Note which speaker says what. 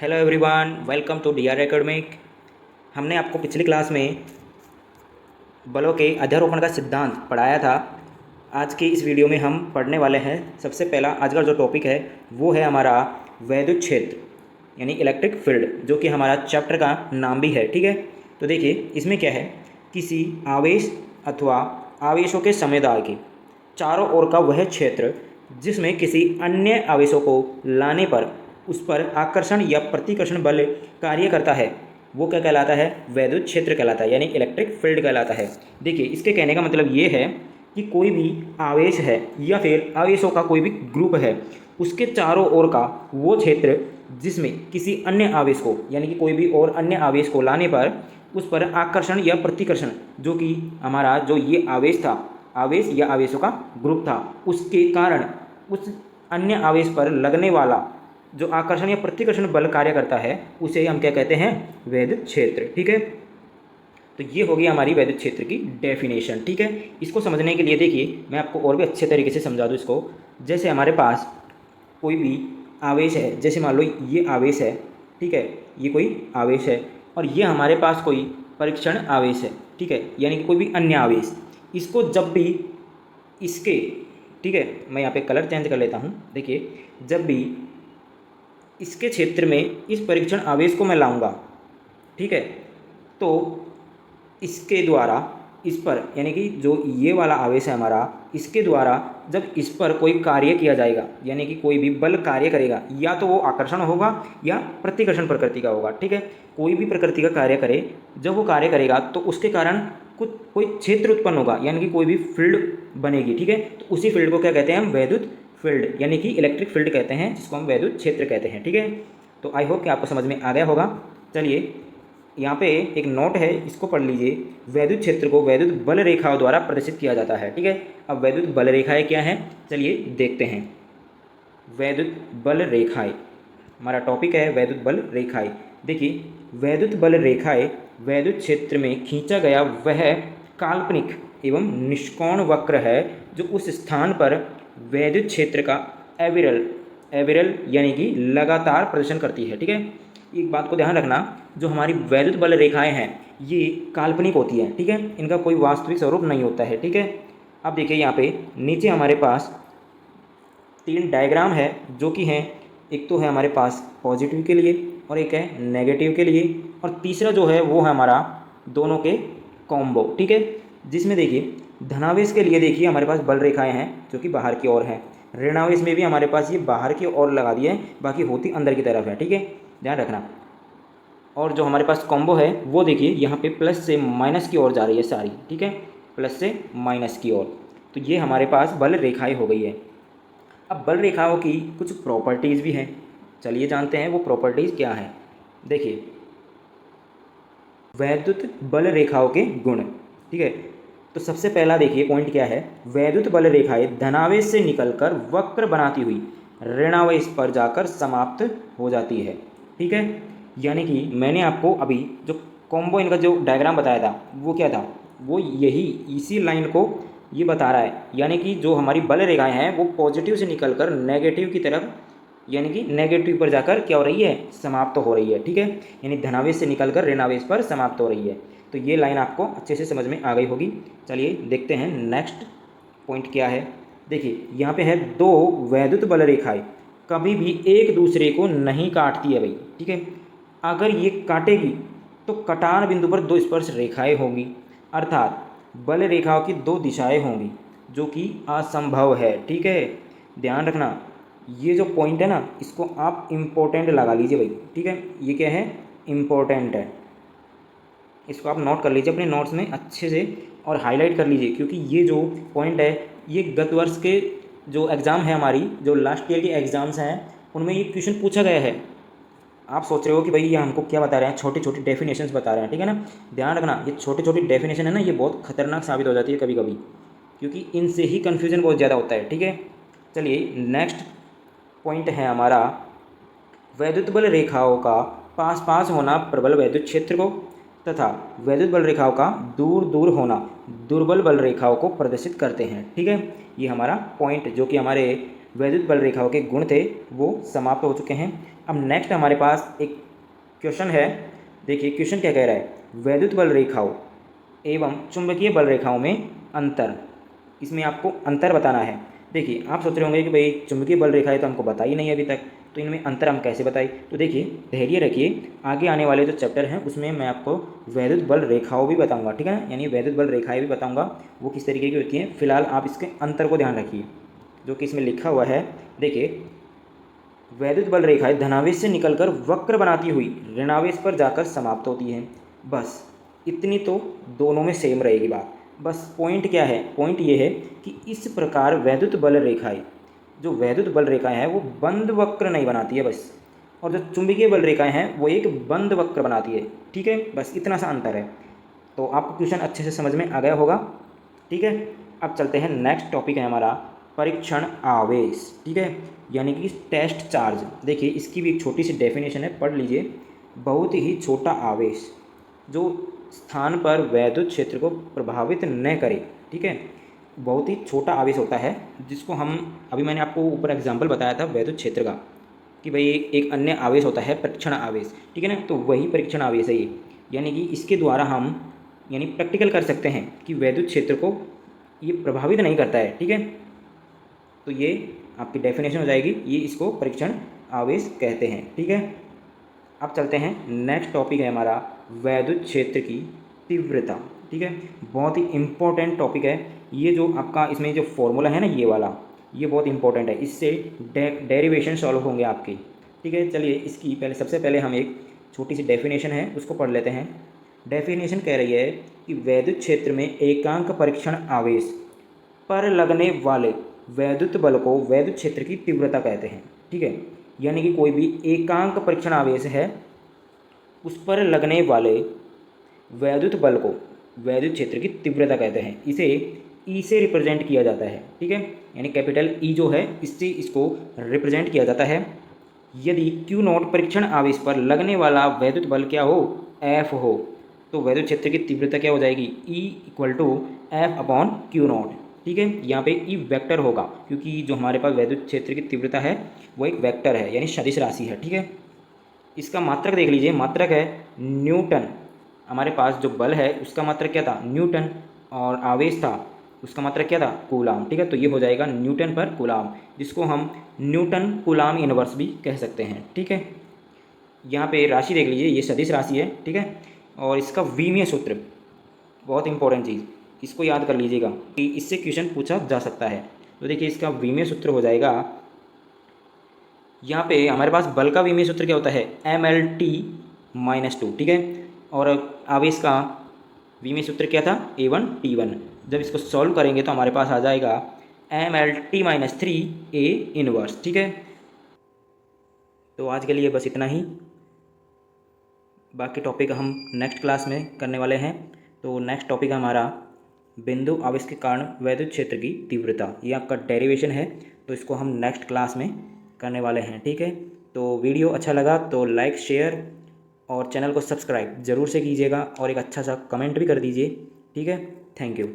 Speaker 1: Hello everyone, welcome to D R academic. हमने आपको पिछली क्लास में बलों के अध्यारोपण का सिद्धांत पढ़ाया था। आज की इस वीडियो में हम पढ़ने वाले हैं सबसे पहला आज का जो टॉपिक है वो है हमारा वैद्युत क्षेत्र यानी इलेक्ट्रिक फील्ड, जो कि हमारा चैप्टर का नाम भी है। ठीक है, तो देखिए इसमें क्या है, किसी आवेश अथवा आवेशों के समुदाय के चारों ओर का वह क्षेत्र जिसमें किसी अन्य आवेशों को लाने पर उस पर आकर्षण या प्रतिकर्षण बल कार्य करता है, वो क्या कहलाता है? वैद्युत क्षेत्र कहलाता है, यानी इलेक्ट्रिक फील्ड कहलाता है। देखिए इसके कहने का मतलब ये है कि कोई भी आवेश है या फिर आवेशों का कोई भी ग्रुप है, उसके चारों ओर का वो क्षेत्र जिसमें किसी अन्य आवेश को यानी कि कोई भी और अन्य आवेश को लाने पर उस पर आकर्षण या प्रतिकर्षण, जो कि हमारा जो ये आवेश था, आवेश या आवेशों का ग्रुप था, उसके कारण उस अन्य आवेश पर लगने वाला जो आकर्षण या प्रतिकर्षण बल कार्य करता है उसे हम क्या कहते हैं? वैद्युत क्षेत्र। ठीक है, तो ये होगी हमारी वैद्युत क्षेत्र की डेफिनेशन। ठीक है, इसको समझने के लिए देखिए मैं आपको और भी अच्छे तरीके से समझा दूँ इसको। जैसे हमारे पास कोई भी आवेश है, जैसे मान लो ये आवेश है, ठीक है, ये कोई आवेश है और ये हमारे पास कोई परीक्षण आवेश है, ठीक है, यानी कि कोई भी अन्य आवेश। इसको जब भी इसके, ठीक है, मैं यहाँ पे कलर चेंज कर लेता हूँ। देखिए जब भी इसके क्षेत्र में इस परीक्षण आवेश को मैं लाऊंगा, ठीक है, तो इसके द्वारा इस पर यानी कि जो ये वाला आवेश है हमारा, इसके द्वारा जब इस पर कोई कार्य किया जाएगा यानी कि कोई भी बल कार्य करेगा, या तो वो आकर्षण होगा या प्रतिकर्षण प्रकृति का होगा। ठीक है, कोई भी प्रकृति का कार्य करे, जब वो कार्य करेगा तो उसके कारण कुछ कोई क्षेत्र उत्पन्न होगा यानी कि कोई भी फील्ड बनेगी। ठीक है, तो उसी फील्ड को क्या कहते हैं हम? वैद्युत फील्ड यानी कि इलेक्ट्रिक फील्ड कहते हैं, जिसको हम वैद्युत क्षेत्र कहते हैं। ठीक है, तो आई होप कि आपको समझ में आ गया होगा। चलिए यहाँ पे एक नोट है, इसको पढ़ लीजिए। वैद्युत क्षेत्र को वैद्युत बल रेखाओं द्वारा प्रदर्शित किया जाता है। ठीक है, अब वैद्युत बल रेखाएं क्या हैं, चलिए देखते हैं। वैद्युत बल रेखाएं हमारा टॉपिक है, वैद्युत बल रेखाएं। देखिए वैद्युत बल रेखाएं वैद्युत क्षेत्र में खींचा गया वह काल्पनिक एवं निष्कोण वक्र है जो उस स्थान पर वैद्युत क्षेत्र का एविरल एविरल यानी कि लगातार प्रदर्शन करती है। ठीक है, एक बात को ध्यान रखना, जो हमारी वैद्युत बल रेखाएं हैं ये काल्पनिक होती हैं। ठीक है, इनका कोई वास्तविक स्वरूप नहीं होता है। ठीक है, अब देखिए यहाँ पे नीचे हमारे पास 3 डायग्राम है जो कि हैं, एक तो है हमारे पास पॉजिटिव के लिए और एक है नेगेटिव के लिए, और तीसरा जो है वो है हमारा दोनों के कॉम्बो। ठीक है, जिसमें देखिए धनावेश के लिए देखिए हमारे पास बल रेखाएं हैं जो कि बाहर की ओर हैं, ऋणावेश में भी हमारे पास ये बाहर की ओर लगा दिए हैं, बाकी होती अंदर की तरफ है। ठीक है, ध्यान रखना। और जो हमारे पास कॉम्बो है वो देखिए यहाँ पे प्लस से माइनस की ओर जा रही है सारी। ठीक है, प्लस से माइनस की ओर, तो ये हमारे पास बल रेखाएं हो गई है। अब बल रेखाओं की कुछ प्रॉपर्टीज़ भी हैं, चलिए जानते हैं वो प्रॉपर्टीज़ क्या हैं। देखिए वैद्युत बल रेखाओं के गुण। ठीक है, तो सबसे पहला देखिए पॉइंट क्या है, वैद्युत बल रेखाएं धनावेश से निकलकर वक्र बनाती हुई ऋणावेश पर जाकर समाप्त हो जाती है। ठीक है, यानी कि मैंने आपको अभी जो कॉम्बो इनका जो डायग्राम बताया था वो क्या था, वो यही इसी लाइन को ये बता रहा है, यानी कि जो हमारी बल रेखाएं हैं वो पॉजिटिव से निकलकर नेगेटिव की तरफ यानी कि नेगेटिव पर जाकर क्या हो रही है? समाप्त हो रही है। ठीक है, यानी धनावेश से निकलकर ऋणावेश पर समाप्त हो रही है। तो ये लाइन आपको अच्छे से समझ में आ गई होगी। चलिए देखते हैं नेक्स्ट पॉइंट क्या है। देखिए यहाँ पे है दो वैद्युत बल रेखाएं कभी भी एक दूसरे को नहीं काटती है भाई। ठीक है, अगर ये काटेगी तो कटान बिंदु पर दो स्पर्श रेखाएं होंगी, अर्थात बल रेखाओं की दो दिशाएं होंगी, जो कि असंभव है। ठीक है, ध्यान रखना, ये जो पॉइंट है ना इसको आप इम्पोर्टेंट लगा लीजिए भाई। ठीक है, ये क्या है? इम्पोर्टेंट है, इसको आप नोट कर लीजिए अपने नोट्स में अच्छे से और हाईलाइट कर लीजिए, क्योंकि ये जो पॉइंट है ये गत वर्ष के जो एग्ज़ाम है हमारी, जो लास्ट ईयर के एग्ज़ाम्स हैं उनमें ये क्वेश्चन पूछा गया है। आप सोच रहे हो कि भाई ये हमको क्या बता रहे हैं, छोटी छोटी डेफिनेशंस बता रहे हैं। ठीक है ना, ध्यान रखना, ये छोटी छोटी डेफिनेशन है ना, ये बहुत खतरनाक साबित हो जाती है कभी कभी, क्योंकि इनसे ही कन्फ्यूजन बहुत ज़्यादा होता है। ठीक है, चलिए नेक्स्ट पॉइंट है हमारा वैद्युत बल रेखाओं का पास पास होना प्रबल वैद्युत क्षेत्र को तथा वैद्युत बल रेखाओं का दूर दूर होना दुर्बल बल रेखाओं को प्रदर्शित करते हैं। ठीक है, ये हमारा पॉइंट जो कि हमारे वैद्युत बल रेखाओं के गुण थे वो समाप्त हो चुके हैं। अब नेक्स्ट हमारे पास एक क्वेश्चन है। देखिए क्वेश्चन क्या कह रहा है, वैद्युत बल रेखाओं एवं चुंबकीय बल रेखाओं में अंतर। इसमें आपको अंतर बताना है। देखिए आप सोच रहे होंगे कि भाई चुंबकीय बल रेखाएं तो हमको बताई नहीं अभी तक, तो इनमें अंतर हम कैसे बताएं। तो देखिए धैर्य रखिए, आगे आने वाले जो चैप्टर हैं उसमें मैं आपको वैद्युत बल रेखाओं भी बताऊंगा, ठीक है ना, यानी वैद्युत बल रेखाएं भी बताऊंगा वो किस तरीके की होती हैं। फिलहाल आप इसके अंतर को ध्यान रखिए जो कि इसमें लिखा हुआ है। देखिए वैद्युत बल रेखाएं धनावेश से निकलकर वक्र बनाती हुई ऋणावेश पर जाकर समाप्त होती हैं। बस इतनी तो दोनों में सेम रहेगी बात। बस पॉइंट क्या है, पॉइंट ये है कि इस प्रकार वैद्युत बल रेखाएं, जो वैद्युत बल रेखाएं हैं वो बंद वक्र नहीं बनाती है बस, और जो चुंबकीय बल रेखाएं हैं वो एक बंद वक्र बनाती है, ठीक है। बस इतना सा अंतर है। तो आपको क्वेश्चन अच्छे से समझ में आ गया होगा, ठीक है। अब चलते हैं, नेक्स्ट टॉपिक है हमारा परीक्षण आवेश, ठीक है, यानी कि टेस्ट चार्ज। देखिए इसकी भी एक छोटी सी डेफिनेशन है, पढ़ लीजिए। बहुत ही छोटा आवेश जो स्थान पर वैद्युत क्षेत्र को प्रभावित न करे, ठीक है। बहुत ही छोटा आवेश होता है जिसको हम, अभी मैंने आपको ऊपर एग्जाम्पल बताया था वैद्युत क्षेत्र का, कि भाई एक अन्य आवेश होता है परीक्षण आवेश, ठीक है ना। तो वही परीक्षण आवेश है ये, यानी कि इसके द्वारा हम यानी प्रैक्टिकल कर सकते हैं कि वैद्युत क्षेत्र को ये प्रभावित नहीं करता है, ठीक है। तो ये आपकी डेफिनेशन हो जाएगी, ये इसको परीक्षण आवेश कहते हैं, ठीक है। अब चलते हैं, नेक्स्ट टॉपिक है हमारा वैद्युत क्षेत्र की तीव्रता, ठीक है। बहुत ही इम्पोर्टेंट टॉपिक है ये, जो आपका इसमें जो फॉर्मूला है ना ये वाला, ये बहुत इंपॉर्टेंट है, इससे डेरिवेशन सॉल्व होंगे आपके, ठीक है। चलिए इसकी पहले, सबसे पहले हम एक छोटी सी डेफिनेशन है उसको पढ़ लेते हैं। डेफिनेशन कह रही है कि वैद्युत क्षेत्र में एकांक परीक्षण आवेश पर लगने वाले वैद्युत बल को वैद्युत क्षेत्र की तीव्रता कहते हैं, ठीक है। यानी कि कोई भी एकांक परीक्षण आवेश है उस पर लगने वाले वैद्युत बल को वैद्युत क्षेत्र की तीव्रता कहते हैं। इसे ई से रिप्रेजेंट किया जाता है, ठीक है, यानी कैपिटल ई जो है इससे इसको रिप्रेजेंट किया जाता है। यदि क्यू नॉट परीक्षण आवेश पर लगने वाला वैद्युत बल क्या हो, एफ हो, तो वैद्युत क्षेत्र की तीव्रता क्या हो जाएगी, E equal to F upon Q naught, ठीक है। यहाँ पे ई वेक्टर होगा क्योंकि जो हमारे पास वैद्युत क्षेत्र की तीव्रता है वो एक वेक्टर है, यानी सदिश राशि है, ठीक है। इसका मात्रक देख लीजिए, मात्रक है न्यूटन। हमारे पास जो बल है उसका मात्रक क्या था, न्यूटन, और आवेश था उसका मात्रक क्या था, कूलाम, ठीक है। तो ये हो जाएगा न्यूटन पर कूलाम, जिसको हम न्यूटन कूलाम इनवर्स भी कह सकते हैं, ठीक है। यहाँ पे राशि देख लीजिए, ये सदिश राशि है, ठीक है। और इसका विमीय सूत्र, बहुत इंपॉर्टेंट चीज़, इसको याद कर लीजिएगा कि इससे क्वेश्चन पूछा जा सकता है। तो देखिए इसका विमीय सूत्र हो जाएगा, यहाँ पे हमारे पास बल का विमीय सूत्र क्या होता है, mlt-2, ठीक है। और आवेश का विमीय सूत्र क्या था, A1T1। जब इसको सॉल्व करेंगे तो हमारे पास आ जाएगा mlt-3 A इनवर्स, ठीक है। तो आज के लिए बस इतना ही, बाकी टॉपिक हम नेक्स्ट क्लास में करने वाले हैं। तो नेक्स्ट टॉपिक हमारा बिंदु आवेश के कारण वैद्युत क्षेत्र की तीव्रता, ये आपका डेरिवेशन है, तो इसको हम नेक्स्ट क्लास में करने वाले हैं, ठीक है। तो वीडियो अच्छा लगा तो लाइक, शेयर और चैनल को सब्सक्राइब ज़रूर से कीजिएगा, और एक अच्छा सा कमेंट भी कर दीजिए, ठीक है। Thank you.